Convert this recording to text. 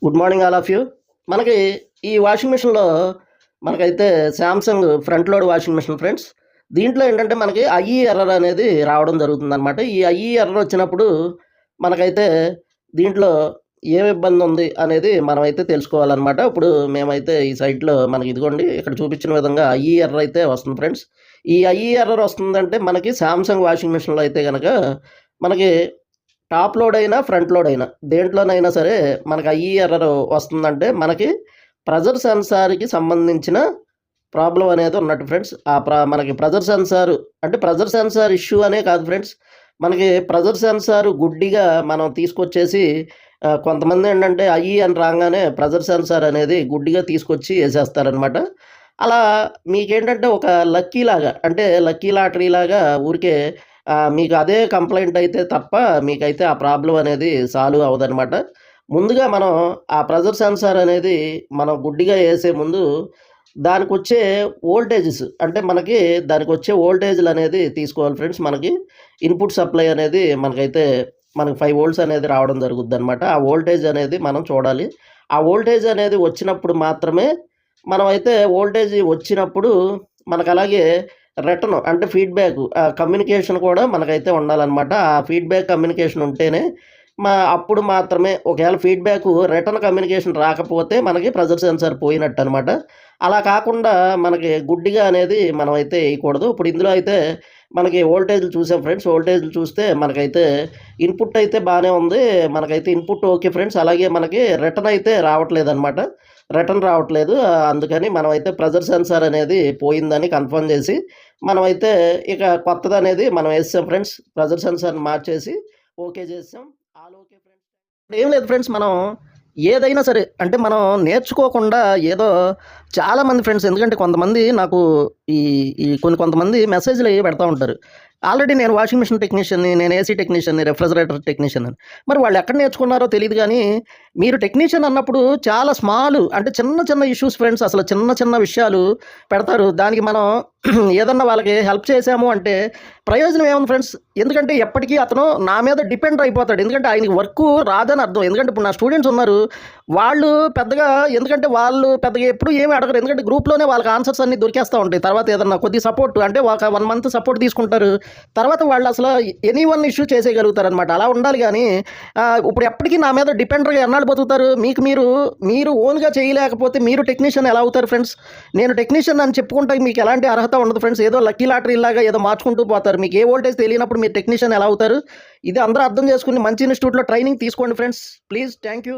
Good morning all of you. మనకి ఈ washing మిషన్‌లో మనకైతే Samsung front load washing machine friends. దీంట్లో ఏంటంటే మనకి ఐఈ ఎర్రర్ అనేది రావడం జరుగుతుందనమాట. ఈ ఐఈ ఎర్రర్ వచ్చినప్పుడు మనకైతే దీంట్లో ఏం ఇబ్బంది ఉంది అనేది మనమైతే తెలుసుకోవాలనమాట. ఇప్పుడు మేమైతే ఈ సైట్‌లో మనకి ఇదిగోండి ఇక్కడ చూపించిన విధంగా ఐఈ ఎర్రర్ అయితే వస్తుంది ఫ్రెండ్స్. ఈ ఐఈ ఎర్రర్ వస్తుందంటే మనకి శాంసంగ్ వాషింగ్ మిషన్‌లో అయితే గనక మనకి టాప్ లోడ్ అయినా, ఫ్రంట్ లోడ్ అయినా దేంట్లోనైనా సరే మనకి ఐఈ ఎర్రర్ వస్తుందంటే మనకి ప్రెజర్ సెన్సార్‌కి సంబంధించిన ప్రాబ్లమ్ అనేది ఉన్నట్టు ఫ్రెండ్స్. మనకి ప్రెజర్ సెన్సార్ అంటే ప్రెజర్ సెన్సార్ ఇష్యూ అనే కాదు ఫ్రెండ్స్. మనకి ప్రెజర్ సెన్సార్ గుడ్డిగా మనం తీసుకొచ్చేసి కొంతమంది ఏంటంటే ఐఈ అని రాగానే ప్రెజర్ సెన్సార్ అనేది గుడ్డిగా తీసుకొచ్చి ఏసేస్తారనమాట. అలా మీకేంటంటే ఒక లక్కీ లాగా అంటే లక్కీ లాటరీ లాగా ఊరికే మీకు అదే కంప్లెయింట్ అయితే తప్ప మీకైతే ఆ ప్రాబ్లమ్ అనేది సాల్వ్ అవ్వదనమాట. ముందుగా మనం ఆ ప్రెజర్ సెన్సార్ అనేది మనం గుడ్డిగా ఏసే ముందు దానికొచ్చే వోల్టేజెస్ అంటే మనకి దానికొచ్చే వోల్టేజ్‌లు అనేది తీసుకోవాలి ఫ్రెండ్స్. మనకి ఇన్‌పుట్ సప్లై అనేది మనకి 5 వోల్ట్స్ అనేది రావడం జరుగుద్దనమాట. ఆ వోల్టేజ్ అనేది మనం చూడాలి. ఆ వోల్టేజ్ అనేది వచ్చినప్పుడు మాత్రమే మనమైతే వోల్టేజ్ వచ్చినప్పుడు మనకలాగే రిటర్న్ అంటే ఫీడ్‌బ్యాక్ కమ్యూనికేషన్ కూడా మనకైతే ఉండాలనమాట. ఆ ఫీడ్‌బ్యాక్ కమ్యూనికేషన్ ఉంటేనే అప్పుడు మాత్రమే ఒకవేళ ఫీడ్‌బ్యాకు రిటర్న్ కమ్యూనికేషన్ రాకపోతే మనకి ప్రెజర్ సెన్సార్ పోయినట్టనమాట. అలా కాకుండా మనకి గుడ్డిగా అనేది మనమైతే ఎయకూడదు. ఇప్పుడు ఇందులో అయితే మనకి వోల్టేజ్‌లు చూసాం ఫ్రెండ్స్. వోల్టేజ్‌లు చూస్తే మనకైతే ఇన్‌పుట్ అయితే బానే ఉంది. మనకైతే ఇన్‌పుట్ ఓకే ఫ్రెండ్స్. అలాగే మనకి రిటర్న్ అయితే రావట్లేదనమాట. రిటర్న్ రావట్లేదు. అందుకని మనమైతే ప్రెజర్ సెన్సార్ అనేది పోయిందని కన్ఫర్మ్ చేసి మనమైతే ఇక కొత్తదనేది మనం ఏసేసాం ఫ్రెండ్స్. ప్రెజర్ సెన్సార్‌ని మార్చేసి ఓకే చేసేసాం. All okay friends. ఇప్పుడేం లేదు ఫ్రెండ్స్ మనం ఏదైనా సరే అంటే మనం నేర్చుకోకుండా ఏదో చాలామంది ఫ్రెండ్స్ ఎందుకంటే కొంతమంది నాకు ఈ ఈ కొంతమంది మెసేజ్‌లు పెడతా ఉంటారు. ఆల్రెడీ నేను వాషింగ్ మిషన్ టెక్నీషియన్‌ని, నేను ఏసీ టెక్నీషియన్‌ని, రెఫ్రిజిరేటర్ టెక్నీషియన్ అని. మరి వాళ్ళు ఎక్కడ నేర్చుకున్నారో తెలీదు గానీ, మీరు టెక్నీషియన్ అన్నప్పుడు చాలా స్మాల్ అంటే చిన్న చిన్న ఇష్యూస్ ఫ్రెండ్స్ అసలు చిన్న చిన్న విషయాలు పెడతారు. దానికి మనం ఏదన్నా వాళ్ళకి హెల్ప్ చేశాము అంటే ప్రయోజనం ఏముంది ఫ్రెండ్స్? ఎందుకంటే ఎప్పటికీ అతను నా మీద డిపెండ్ అయిపోతాడు. ఎందుకంటే ఆయనకి వర్కు రాదని అర్థం. ఎందుకంటే ఇప్పుడు నా స్టూడెంట్స్ ఉన్నారు. వాళ్ళు పెద్దగా ఎందుకంటే వాళ్ళు పెద్దగా ఎప్పుడు ఏమి అడగరు. ఎందుకంటే గ్రూప్‌లోనే వాళ్ళకి ఆన్సర్స్ అన్నీ దొరికేస్తా ఉంటాయి. తర్వాత ఏదన్నా కొద్దిగా సపోర్ట్ అంటే ఒక 1 మంత్ సపోర్ట్ తీసుకుంటారు. తర్వాత వాళ్ళు అసలు ఎనీ వన్ ఇష్యూ చేసేయగలుగుతారనమాట. అలా ఉండాలి గానీ ఇప్పుడు ఎప్పటికీ నా మీద డిపెండర్‌గా ఎన్నాళ్ళు బతుకుతారు? మీరు ఓన్‌గా చేయలేకపోతే మీరు టెక్నీషియన్ ఎలా అవుతారు ఫ్రెండ్స్? నేను టెక్నీషియన్ అని చెప్పుకుంటే మీకు ఎలాంటి అర్హత ఉండదు ఫ్రెండ్స్. ఏదో లక్కీ లాటరీలాగా ఏదో మార్చుకుంటూ పోతారు. మీకు ఏ వోల్టేజ్ తెలియనప్పుడు మీరు టెక్నీషియన్ ఎలా అవుతారు? ఇది అందరూ అర్థం చేసుకొని మంచి ఇన్‌స్టిట్యూట్‌లో ట్రైనింగ్ తీసుకోండి ఫ్రెండ్స్. ప్లీజ్. Thank you.